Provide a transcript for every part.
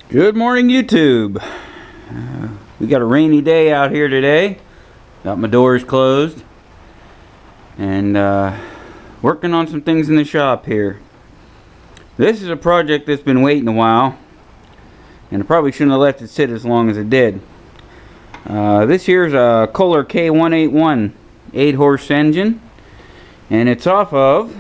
Good morning, YouTube. We got a rainy day out here today. Got my doors closed and working on some things in the shop here. This is a project that's been waiting a while, and I probably shouldn't have left it sit as long as it did. This here's a Kohler K181 8-horse engine, and it's off of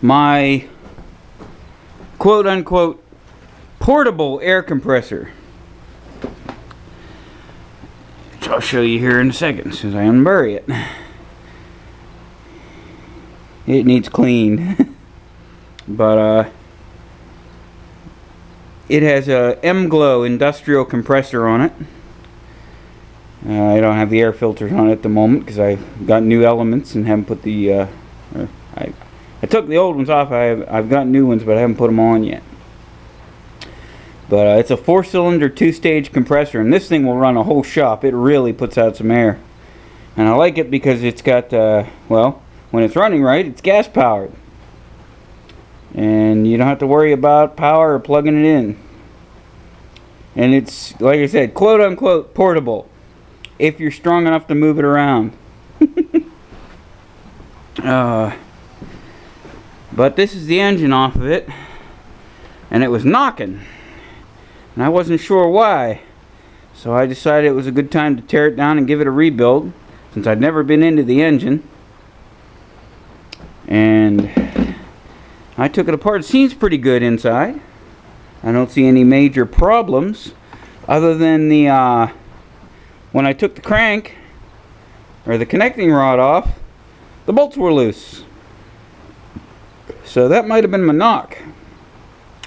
my quote-unquote portable air compressor, which I'll show you here in a second since I unbury it. It needs cleaned. But it has a Emglo industrial compressor on it. I don't have the air filters on it at the moment because I've got new elements and haven't put the I took the old ones off. I've got new ones, but I haven't put them on yet. But it's a 4-cylinder 2-stage compressor, and this thing will run a whole shop. It really puts out some air, and I like it because it's got well, when it's running right, it's gas powered, and you don't have to worry about power or plugging it in. And it's, like I said, quote unquote portable if you're strong enough to move it around. But this is the engine off of it, and it was knocking, and I wasn't sure why, so I decided it was a good time to tear it down and give it a rebuild, since I'd never been into the engine. And I took it apart. It seems pretty good inside. I don't see any major problems other than the when I took the crank or the connecting rod off, the bolts were loose. So that might have been my knock.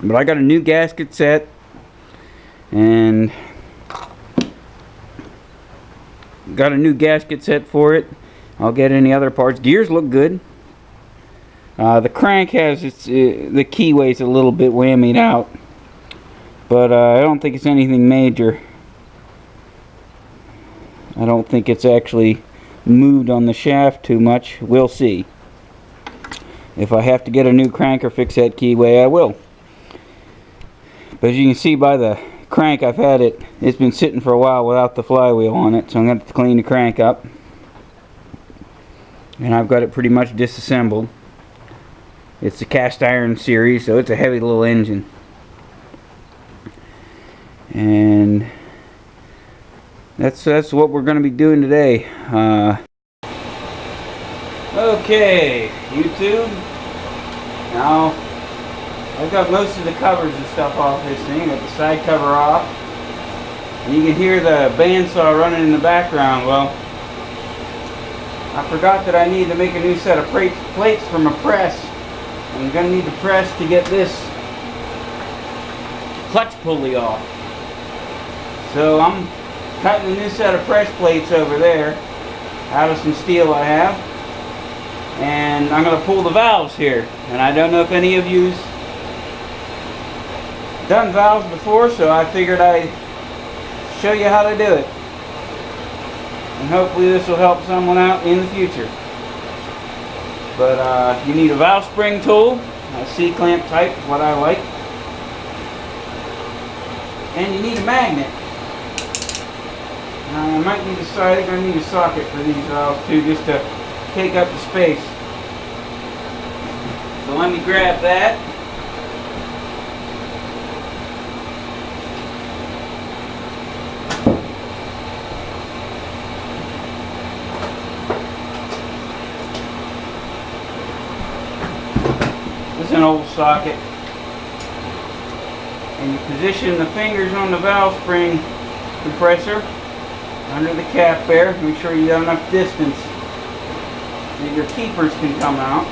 But I got a new gasket set, and got a new gasket set for it. I'll get any other parts. Gears look good. The crank has its the keyway's a little bit whammied out, but I don't think it's anything major. I don't think it's actually moved on the shaft too much. We'll see. If I have to get a new crank or fix that keyway, I will. But as you can see by the crank, it's been sitting for a while without the flywheel on it, so I'm going to have to clean the crank up. And I've got it pretty much disassembled. It's the cast iron series, so it's a heavy little engine. And that's what we're going to be doing today. Okay, YouTube. Now, I've got most of the covers and stuff off this thing. Got the side cover off. And you can hear the bandsaw running in the background. Well, I forgot that I need to make a new set of plates from a press. I'm going to need the press to get this clutch pulley off. So I'm cutting a new set of press plates over there out of some steel I have. And I'm going to pull the valves here. And I don't know if any of you's done valves before, so I figured I'd show you how to do it. And hopefully this will help someone out in the future. But you need a valve spring tool, a C-clamp type is what I like. And you need a magnet. Now I might need a socket for these valves too, just to take up the space. So let me grab that. This is an old socket. And you position the fingers on the valve spring compressor under the cap there. Make sure you have enough distance that your keepers can come out.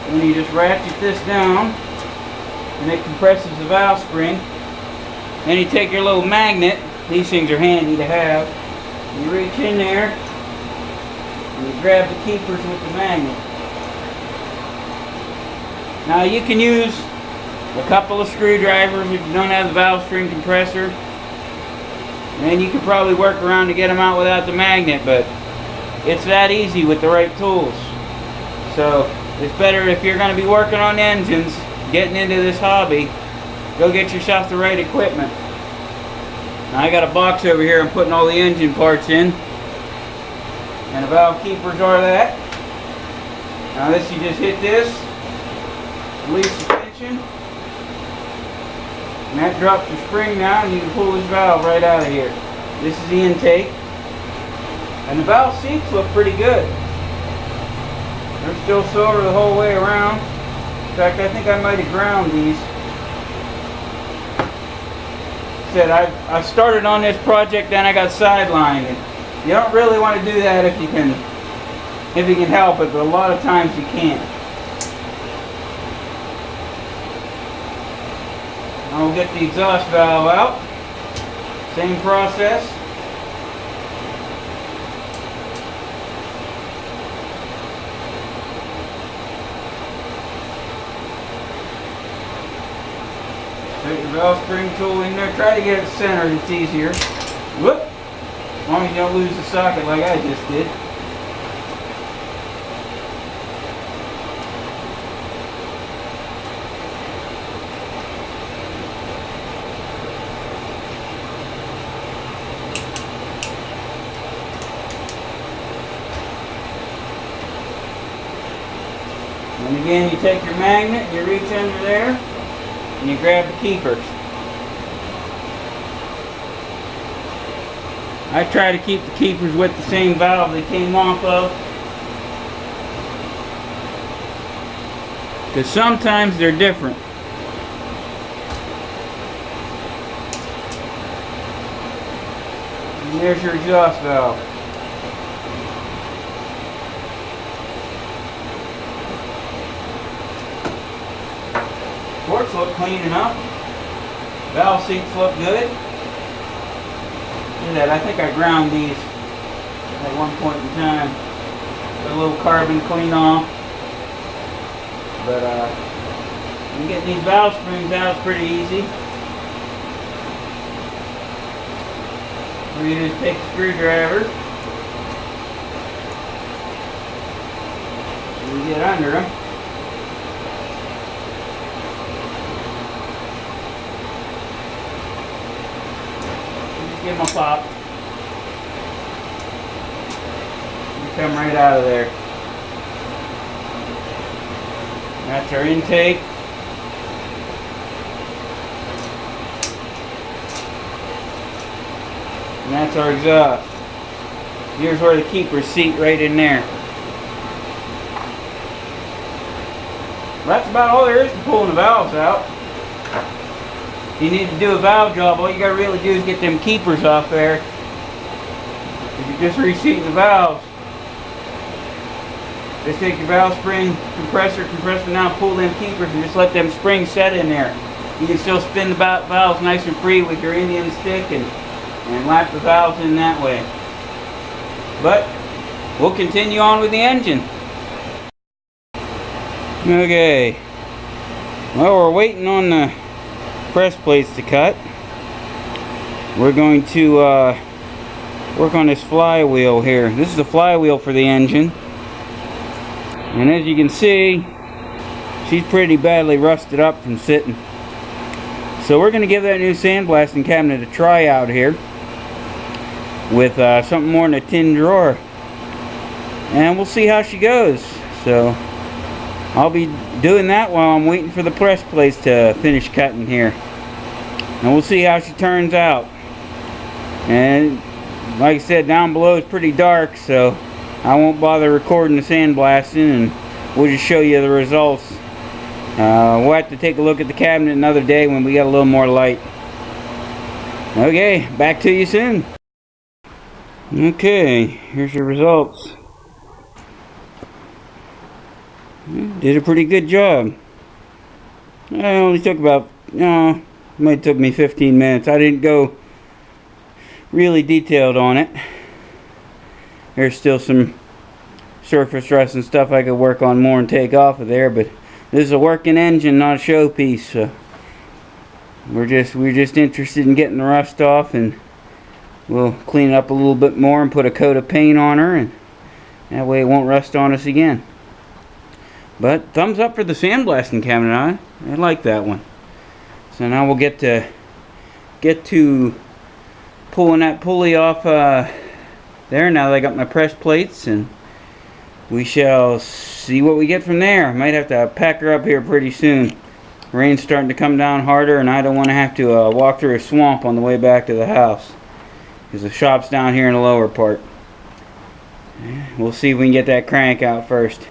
And you just ratchet this down and it compresses the valve spring. Then you take your little magnet. These things are handy to have. And you reach in there and you grab the keepers with the magnet. Now you can use a couple of screwdrivers if you don't have the valve spring compressor. And you could probably work around to get them out without the magnet, but it's that easy with the right tools. So it's better if you're going to be working on engines, getting into this hobby, go get yourself the right equipment. Now I got a box over here I'm putting all the engine parts in, and the valve keepers are that. Now this, you just hit this, release suspension, and that drops the spring now, and you can pull this valve right out of here. This is the intake, and the valve seats look pretty good. They're still silver the whole way around. In fact, I think I might have ground these. Said I started on this project, then I got sidelined. And you don't really want to do that if you can help it, but a lot of times you can't. I'll get the exhaust valve out. Same process. Put your valve spring tool in there. Try to get it centered, it's easier. Whoop! As long as you don't lose the socket like I just did. And again, you take your magnet and you reach under there and you grab the keepers. I try to keep the keepers with the same valve they came off of, because sometimes they're different. And there's your exhaust valve. Ports look clean enough. Valve seats look good. Look at that, I think I ground these at one point in time. Got a little carbon clean off. But getting these valve springs out is pretty easy. You just take a screwdriver and get under them. Give them a pop. You come right out of there. That's our intake. And that's our exhaust. Here's where the keepers seat, right in there. That's about all there is to pulling the valves out. If you need to do a valve job, all you gotta really do is get them keepers off there. If you're just reseating the valves, just take your valve spring, compressor now, pull them keepers and just let them springs set in there. You can still spin the valves nice and free with your Indian stick and lap the valves in that way. But we'll continue on with the engine. Okay. Well, we're waiting on the press plates to cut. We're going to work on this flywheel here. This is the flywheel for the engine, and as you can see, she's pretty badly rusted up from sitting. So we're going to give that new sandblasting cabinet a try out here with something more than a tin drawer, and we'll see how she goes. So I'll be doing that while I'm waiting for the press plates to finish cutting here, and we'll see how she turns out. And like I said, down below is pretty dark, so I won't bother recording the sandblasting, and we'll just show you the results. We'll have to take a look at the cabinet another day when we got a little more light. Okay, back to you soon. Okay, here's your results. Did a pretty good job. It only took about, might have took me 15 minutes. I didn't go really detailed on it. There's still some surface rust and stuff I could work on more and take off of there, but this is a working engine, not a showpiece. So we're just interested in getting the rust off, and we'll clean it up a little bit more and put a coat of paint on her, and that way it won't rust on us again. But thumbs up for the sandblasting cabinet. I like that one. So now we'll get to pulling that pulley off there. Now that I got my press plates, and we shall see what we get from there. I might have to pack her up here pretty soon. Rain's starting to come down harder, and I don't want to have to walk through a swamp on the way back to the house, because the shop's down here in the lower part. We'll see if we can get that crank out first.